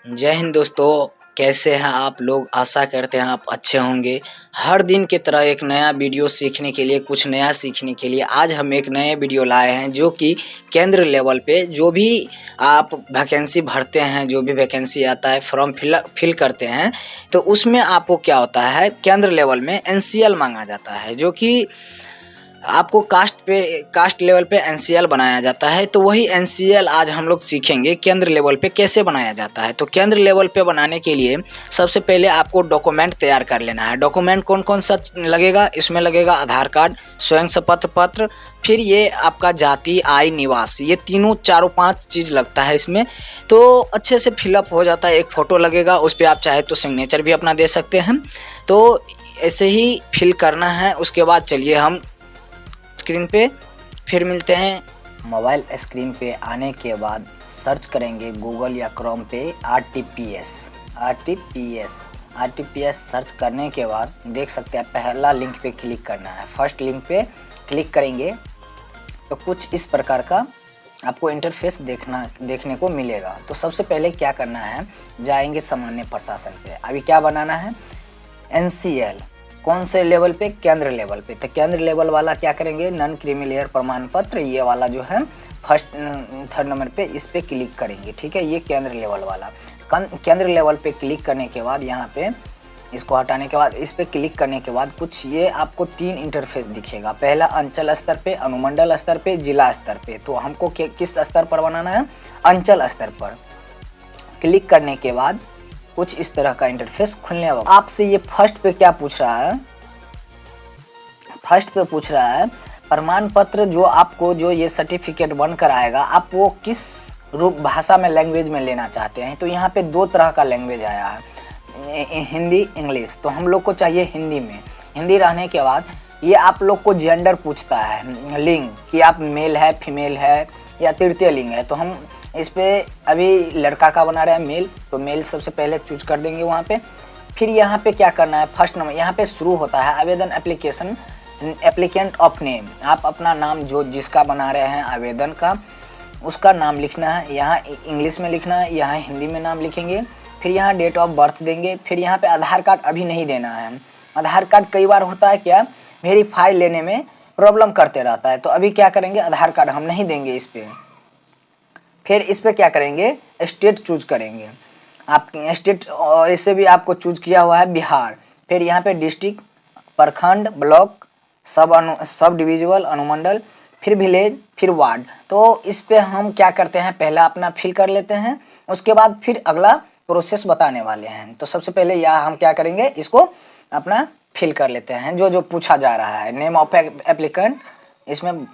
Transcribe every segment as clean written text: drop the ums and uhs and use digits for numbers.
जय हिंद दोस्तों। कैसे हैं आप लोग? आशा करते हैं आप अच्छे होंगे। हर दिन की तरह एक नया वीडियो सीखने के लिए, कुछ नया सीखने के लिए आज हम एक नए वीडियो लाए हैं, जो कि केंद्र लेवल पे जो भी आप वैकेंसी भरते हैं, जो भी वैकेंसी आता है, फॉर्म फिल करते हैं, तो उसमें आपको क्या होता है, केंद्र लेवल में एनसीएल मांगा जाता है, जो कि आपको कास्ट लेवल पे एनसीएल बनाया जाता है। तो वही एनसीएल आज हम लोग सीखेंगे केंद्र लेवल पे कैसे बनाया जाता है। तो केंद्र लेवल पे बनाने के लिए सबसे पहले आपको डॉक्यूमेंट तैयार कर लेना है। डॉक्यूमेंट कौन कौन सा लगेगा? इसमें लगेगा आधार कार्ड, स्वयं शपथ पत्र, फिर ये आपका जाति, आय, निवास, ये तीनों चारों पांच चीज़ लगता है इसमें। तो अच्छे से फिलअप हो जाता है। एक फ़ोटो लगेगा, उस पर आप चाहे तो सिग्नेचर भी अपना दे सकते हैं। तो ऐसे ही फिल करना है। उसके बाद चलिए हम स्क्रीन पे फिर मिलते हैं। मोबाइल स्क्रीन पे आने के बाद सर्च करेंगे गूगल या क्रोम पे आरटीपीएस सर्च करने के बाद देख सकते हैं पहला लिंक पे क्लिक करना है। फर्स्ट लिंक पे क्लिक करेंगे तो कुछ इस प्रकार का आपको इंटरफेस देखने को मिलेगा। तो सबसे पहले क्या करना है, जाएंगे सामान्य प्रशासन पे। अभी क्या बनाना है? एनसीएल। कौन से लेवल पे? केंद्र लेवल पे। तो केंद्र लेवल वाला क्या करेंगे, नॉन क्रीमी प्रमाण पत्र, ये वाला जो है फर्स्ट थर्ड नंबर पे, इस पे क्लिक करेंगे। ठीक है, ये केंद्र लेवल वाला। केंद्र लेवल पे क्लिक करने के बाद यहाँ पे इसको हटाने के बाद इस पे क्लिक करने के बाद कुछ ये आपको तीन इंटरफेस दिखेगा। पहला अंचल स्तर पे, अनुमंडल स्तर पे, जिला स्तर पे। तो हमको किस स्तर पर बनाना है? अंचल स्तर पर। क्लिक करने के बाद कुछ इस तरह का इंटरफेस खुलने वाला। आपसे ये फर्स्ट पे क्या पूछ रहा है? फर्स्ट पे पूछ रहा है प्रमाण पत्र जो आपको जो ये सर्टिफिकेट बनकर आएगा, आप वो किस रूप भाषा में, लैंग्वेज में लेना चाहते हैं। तो यहाँ पे दो तरह का लैंग्वेज आया है, हिंदी, इंग्लिश। तो हम लोग को चाहिए हिंदी में। हिंदी रहने के बाद ये आप लोग को जेंडर पूछता है, लिंग, कि आप मेल है, फीमेल है या तृतीय लिंग है। तो हम इस पे अभी लड़का का बना रहे हैं, मेल, तो मेल सबसे पहले चूज कर देंगे वहाँ पे। फिर यहाँ पे क्या करना है, फर्स्ट नंबर यहाँ पे शुरू होता है आवेदन एप्लीकेशन, एप्लीकेंट ऑफ नेम। आप अपना नाम जो जिसका बना रहे हैं आवेदन का, उसका नाम लिखना है। यहाँ इंग्लिश में लिखना है, यहाँ हिंदी में नाम लिखेंगे। फिर यहाँ डेट ऑफ बर्थ देंगे। फिर यहाँ पे आधार कार्ड अभी नहीं देना है। आधार कार्ड कई बार होता है क्या, वेरीफाई लेने में प्रॉब्लम करते रहता है। तो अभी क्या करेंगे, आधार कार्ड हम नहीं देंगे इस पर। फिर इस पे क्या करेंगे, स्टेट चूज करेंगे। आप स्टेट ऐसे भी आपको चूज किया हुआ है बिहार। फिर यहाँ पे डिस्ट्रिक्ट, प्रखंड, ब्लॉक, सब डिविजिबल, अनुमंडल, फिर विलेज, फिर वार्ड। तो इस पे हम क्या करते हैं, पहला अपना फिल कर लेते हैं। उसके बाद फिर अगला प्रोसेस बताने वाले हैं। तो सबसे पहले यहाँ हम क्या करेंगे, इसको अपना फिल कर लेते हैं जो जो पूछा जा रहा है। नेम ऑफ एप्लीकेंट, इसमें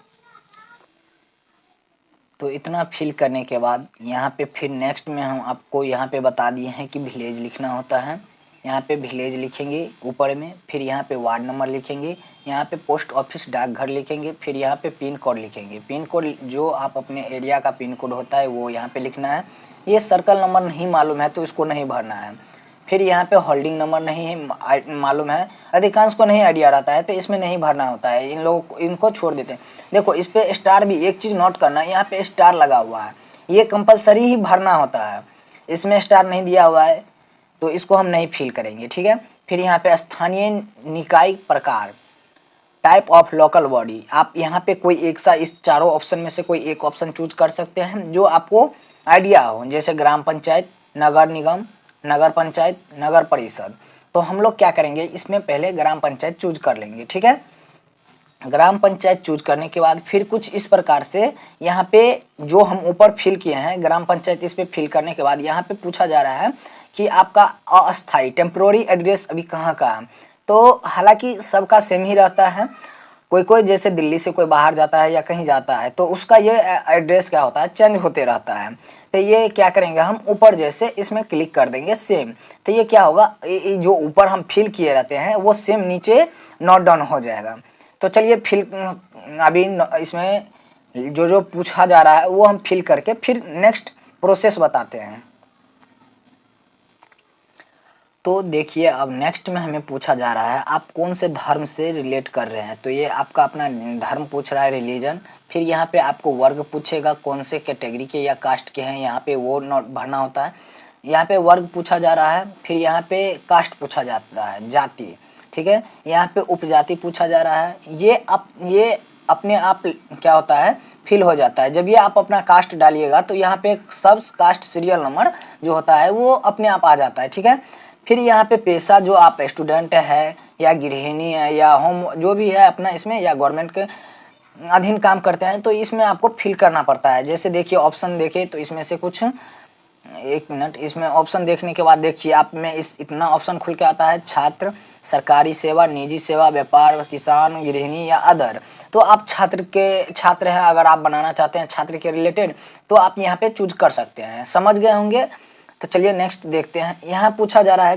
तो इतना फिल करने के बाद यहाँ पे फिर नेक्स्ट में हम आपको यहाँ पे बता दिए हैं कि विलेज लिखना होता है। यहाँ पे विलेज लिखेंगे ऊपर में। फिर यहाँ पे वार्ड नंबर लिखेंगे। यहाँ पे पोस्ट ऑफिस डाकघर लिखेंगे। फिर यहाँ पे पिन कोड लिखेंगे। पिन कोड जो आप अपने एरिया का पिन कोड होता है वो यहाँ पे लिखना है। ये सर्कल नंबर नहीं मालूम है तो इसको नहीं भरना है। फिर यहाँ पे होल्डिंग नंबर नहीं है मालूम है, अधिकांश को नहीं आइडिया रहता है, तो इसमें नहीं भरना होता है। इन लोगों को, इनको छोड़ देते हैं। देखो इस पे स्टार भी, एक चीज़ नोट करना, यहाँ पे स्टार लगा हुआ है, ये कंपलसरी ही भरना होता है। इसमें स्टार नहीं दिया हुआ है तो इसको हम नहीं फिल करेंगे। ठीक है। फिर यहाँ पे स्थानीय निकाय प्रकार, टाइप ऑफ लोकल बॉडी, आप यहाँ पे कोई एक सा इस चारों ऑप्शन में से कोई एक ऑप्शन चूज कर सकते हैं जो आपको आइडिया हो, जैसे ग्राम पंचायत, नगर निगम, नगर पंचायत, नगर परिषद। तो हम लोग क्या करेंगे, इसमें पहले ग्राम पंचायत चूज कर लेंगे। ठीक है। ग्राम पंचायत चूज करने के बाद फिर कुछ इस प्रकार से यहाँ पे जो हम ऊपर फिल किए हैं ग्राम पंचायत, इस पे फिल करने के बाद यहाँ पे पूछा जा रहा है कि आपका अस्थायी टेम्प्रोरी एड्रेस अभी कहाँ का है। तो हालांकि सबका सेम ही रहता है। कोई कोई जैसे दिल्ली से कोई बाहर जाता है या कहीं जाता है तो उसका ये एड्रेस क्या होता है, चेंज होते रहता है। तो ये क्या करेंगे, हम ऊपर जैसे इसमें क्लिक कर देंगे सेम। तो ये क्या होगा, जो ऊपर हम फिल किए रहते हैं वो सेम नीचे नोट डाउन हो जाएगा। तो चलिए फिल अभी इसमें जो जो पूछा जा रहा है वो हम फिल करके फिर नेक्स्ट प्रोसेस बताते हैं। तो देखिए अब नेक्स्ट में हमें पूछा जा रहा है आप कौन से धर्म से रिलेट कर रहे हैं। तो ये आपका अपना धर्म पूछ रहा है, रिलीजन। फिर यहाँ पे आपको वर्ग पूछेगा, कौन से कैटेगरी के या कास्ट के हैं, यहाँ पे वो नोट भरना होता है। यहाँ पे वर्ग पूछा जा रहा है, फिर यहाँ पे कास्ट पूछा जाता है, जाति, ठीक है। यहाँ पे उपजाति पूछा जा रहा है। ये अपने आप क्या होता है, फिल हो जाता है। जब ये आप अपना कास्ट डालिएगा तो यहाँ पे सब कास्ट सीरियल नंबर जो होता है वो अपने आप आ जाता है, ठीक है। फिर यहाँ पे पेशा, जो आप स्टूडेंट है या गृहिणी है या होम जो भी है अपना इसमें, या गवर्नमेंट के अधीन काम करते हैं, तो इसमें आपको फिल करना पड़ता है। जैसे देखिए ऑप्शन देखें तो इसमें से कुछ, एक मिनट, इसमें ऑप्शन देखने के बाद देखिए आप में इतना ऑप्शन खुल के आता है, छात्र, सरकारी सेवा, निजी सेवा, व्यापार, किसान, गृहिणी या अदर। तो आप छात्र हैं, अगर आप बनाना चाहते हैं छात्र के रिलेटेड तो आप यहाँ पे चूज कर सकते हैं। समझ गए होंगे। तो चलिए नेक्स्ट देखते हैं। यहाँ पूछा जा रहा है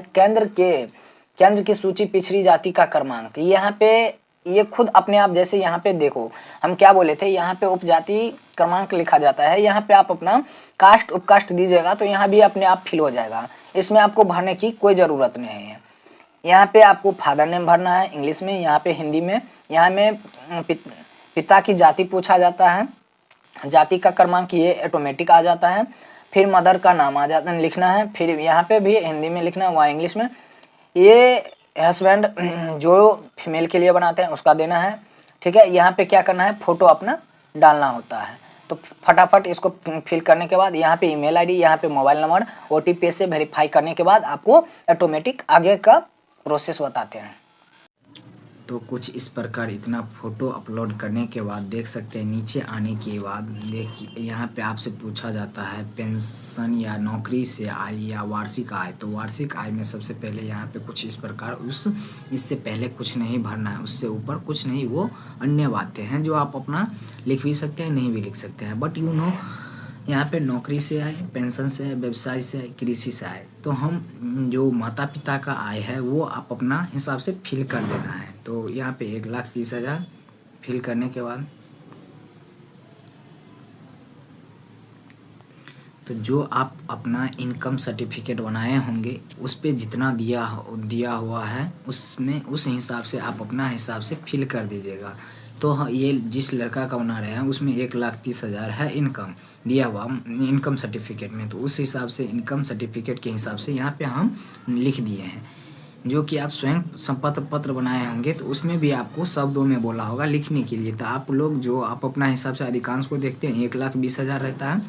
केंद्र की सूची पिछड़ी जाति का क्रमांक। यहाँ पे ये खुद अपने आप, जैसे यहाँ पे देखो हम क्या बोले थे, यहाँ पे उपजाति क्रमांक लिखा जाता है, यहाँ पे आप अपना कास्ट उपकास्ट दीजिएगा तो यहाँ भी अपने आप फिल हो जाएगा। इसमें आपको भरने की कोई ज़रूरत नहीं है। यहाँ पे आपको फादर नेम भरना है इंग्लिश में, यहाँ पे हिंदी में। यहाँ में पिता की जाति पूछा जाता है, जाति का क्रमांक ये ऑटोमेटिक आ जाता है। फिर मदर का नाम आ जाता है, लिखना है, फिर यहाँ पे भी हिंदी में लिखना है, वहाँ इंग्लिश में। ये हस्बैंड जो फीमेल के लिए बनाते हैं उसका देना है, ठीक है। यहाँ पे क्या करना है, फोटो अपना डालना होता है। तो फटाफट इसको फिल करने के बाद यहाँ पे ईमेल आईडी, यहाँ पे मोबाइल नंबर, ओटीपी से वेरीफाई करने के बाद आपको ऑटोमेटिक आगे का प्रोसेस बताते हैं। तो कुछ इस प्रकार इतना फ़ोटो अपलोड करने के बाद देख सकते हैं, नीचे आने के बाद देखिए यहाँ पे आपसे पूछा जाता है पेंशन या नौकरी से आय या वार्षिक आय। तो वार्षिक आय में सबसे पहले यहाँ पे कुछ इस प्रकार इससे पहले कुछ नहीं भरना है, उससे ऊपर कुछ नहीं, वो अन्य बातें हैं जो आप अपना लिख भी सकते हैं, नहीं भी लिख सकते हैं। बट यहाँ पे नौकरी से आए, पेंशन से आए, व्यवसाय से आए, कृषि से आए। तो हम जो माता पिता का आय है वो आप अपना हिसाब से फिल कर देना है। तो यहाँ पे 1,30,000 फिल करने के बाद तो जो आप अपना इनकम सर्टिफिकेट बनाए होंगे उस पे जितना दिया हुआ है उसमें उस हिसाब से आप अपना हिसाब से फिल कर दीजिएगा। तो ये जिस लड़का का बना रहे हैं उसमें 1,30,000 है इनकम दिया हुआ इनकम सर्टिफिकेट में, तो उस हिसाब से इनकम सर्टिफिकेट के हिसाब से यहाँ पे हम लिख दिए हैं। जो कि आप स्वयं संपत्ति पत्र बनाए होंगे तो उसमें भी आपको शब्दों में बोला होगा लिखने के लिए। तो आप लोग जो आप अपना हिसाब से अधिकांश को देखते हैं 1,20,000 रहता है,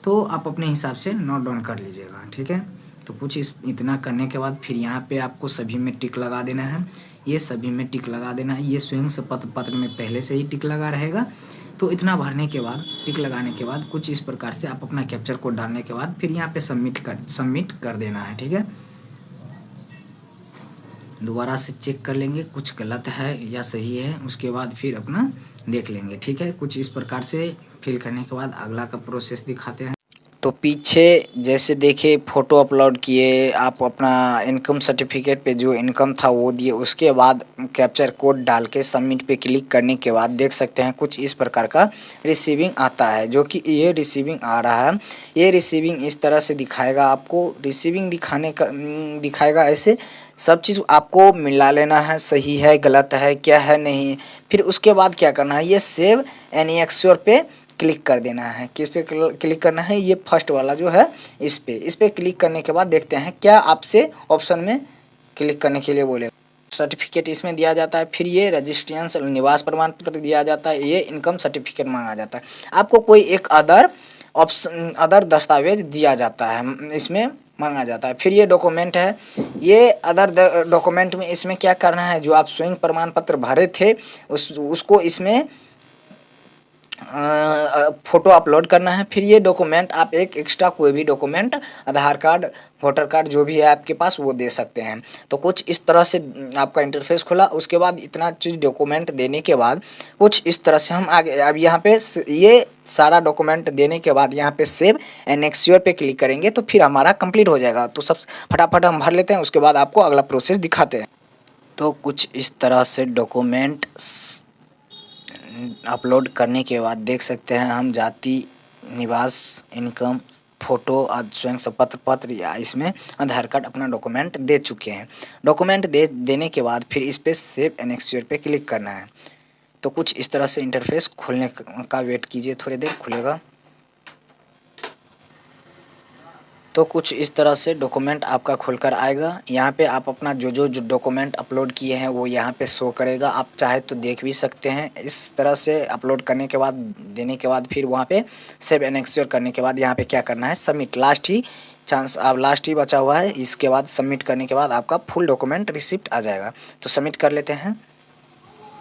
तो आप अपने हिसाब से नोट डाउन कर लीजिएगा, ठीक है। तो कुछ इतना करने के बाद फिर यहाँ पे आपको सभी में टिक लगा देना है, ये सभी में टिक लगा देना है। ये स्वयं से पत्र में पहले से ही टिक लगा रहेगा। तो इतना भरने के बाद, टिक लगाने के बाद कुछ इस प्रकार से आप अपना कैप्चर कोड डालने के बाद फिर यहाँ पे सबमिट कर देना है, ठीक है। दोबारा से चेक कर लेंगे कुछ गलत है या सही है, उसके बाद फिर अपना देख लेंगे, ठीक है। कुछ इस प्रकार से फिल करने के बाद अगला का प्रोसेस दिखाते हैं। तो पीछे जैसे देखिए फ़ोटो अपलोड किए, आप अपना इनकम सर्टिफिकेट पे जो इनकम था वो दिए, उसके बाद कैप्चर कोड डाल के सबमिट पे क्लिक करने के बाद देख सकते हैं कुछ इस प्रकार का रिसीविंग आता है। जो कि ये रिसीविंग आ रहा है, ये रिसीविंग इस तरह से दिखाएगा आपको। रिसीविंग दिखाएगा ऐसे, सब चीज़ आपको मिला लेना है, सही है गलत है क्या है नहीं। फिर उसके बाद क्या करना है, ये सेव एंड एक्श्योर पे क्लिक कर देना है। किस पे क्लिक करना है, ये फर्स्ट वाला जो है इस पे क्लिक करने के बाद देखते हैं क्या आपसे ऑप्शन में क्लिक करने के लिए बोलेगा। सर्टिफिकेट इसमें दिया जाता है, फिर ये रजिस्ट्रेशन निवास प्रमाण पत्र दिया जाता है, ये इनकम सर्टिफिकेट मांगा जाता है। आपको कोई एक अदर दस्तावेज दिया जाता है, इसमें मांगा जाता है। फिर ये डॉक्यूमेंट है, ये अदर डॉक्यूमेंट में इसमें क्या करना है, जो आप स्वयं प्रमाण पत्र भरे थे उसको इसमें फ़ोटो अपलोड करना है। फिर ये डॉक्यूमेंट आप एक एक्स्ट्रा कोई भी डॉक्यूमेंट, आधार कार्ड, वोटर कार्ड जो भी है आपके पास वो दे सकते हैं। तो कुछ इस तरह से आपका इंटरफेस खुला। उसके बाद इतना चीज़ डॉक्यूमेंट देने के बाद कुछ इस तरह से हम आगे, अब यहाँ पे ये सारा डॉक्यूमेंट देने के बाद यहाँ पे सेव एंड एक्श्योर पे क्लिक करेंगे तो फिर हमारा कंप्लीट हो जाएगा। तो सब फटाफट हम भर लेते हैं, उसके बाद आपको अगला प्रोसेस दिखाते हैं। तो कुछ इस तरह से डॉक्यूमेंट अपलोड करने के बाद देख सकते हैं हम जाति, निवास, इनकम, फ़ोटो और स्वयं से पत्र या इसमें आधार कार्ड अपना डॉक्यूमेंट दे चुके हैं। डॉक्यूमेंट देने के बाद फिर इस पर सेव एंड एक्श्योर पे क्लिक करना है। तो कुछ इस तरह से इंटरफेस खुलने का वेट कीजिए, थोड़ी देर खुलेगा। तो कुछ इस तरह से डॉक्यूमेंट आपका खुलकर आएगा। यहाँ पे आप अपना जो डॉक्यूमेंट अपलोड किए हैं वो यहाँ पे शो करेगा। आप चाहे तो देख भी सकते हैं। इस तरह से अपलोड करने के बाद देने के बाद फिर वहाँ पे सेव एंड एक्सपोर्ट करने के बाद यहाँ पे क्या करना है, सबमिट। लास्ट ही चांस, अब लास्ट ही बचा हुआ है। इसके बाद सबमिट करने के बाद आपका फुल डॉक्यूमेंट रिसिप्ट आ जाएगा। तो सबमिट कर लेते हैं।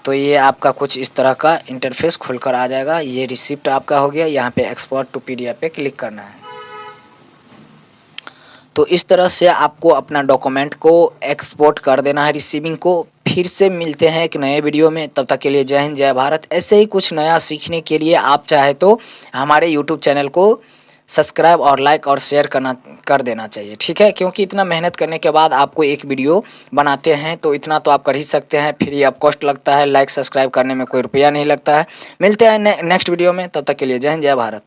तो ये आपका कुछ इस तरह का इंटरफेस खुलकर आ जाएगा। ये रिसिप्ट आपका हो गया। यहाँ पे एक्सपोर्ट टू PDF पे क्लिक करना है। तो इस तरह से आपको अपना डॉक्यूमेंट को एक्सपोर्ट कर देना है रिसीविंग को। फिर से मिलते हैं एक नए वीडियो में, तब तक के लिए जय हिंद जय भारत। ऐसे ही कुछ नया सीखने के लिए आप चाहे तो हमारे यूट्यूब चैनल को सब्सक्राइब और लाइक और शेयर कर देना चाहिए, ठीक है। क्योंकि इतना मेहनत करने के बाद आपको एक वीडियो बनाते हैं तो इतना तो आप कर ही सकते हैं। फ्री ऑफ कॉस्ट लगता है, लाइक सब्सक्राइब करने में कोई रुपया नहीं लगता है। मिलते हैं नेक्स्ट वीडियो में, तब तक के लिए जय हिंद जय भारत।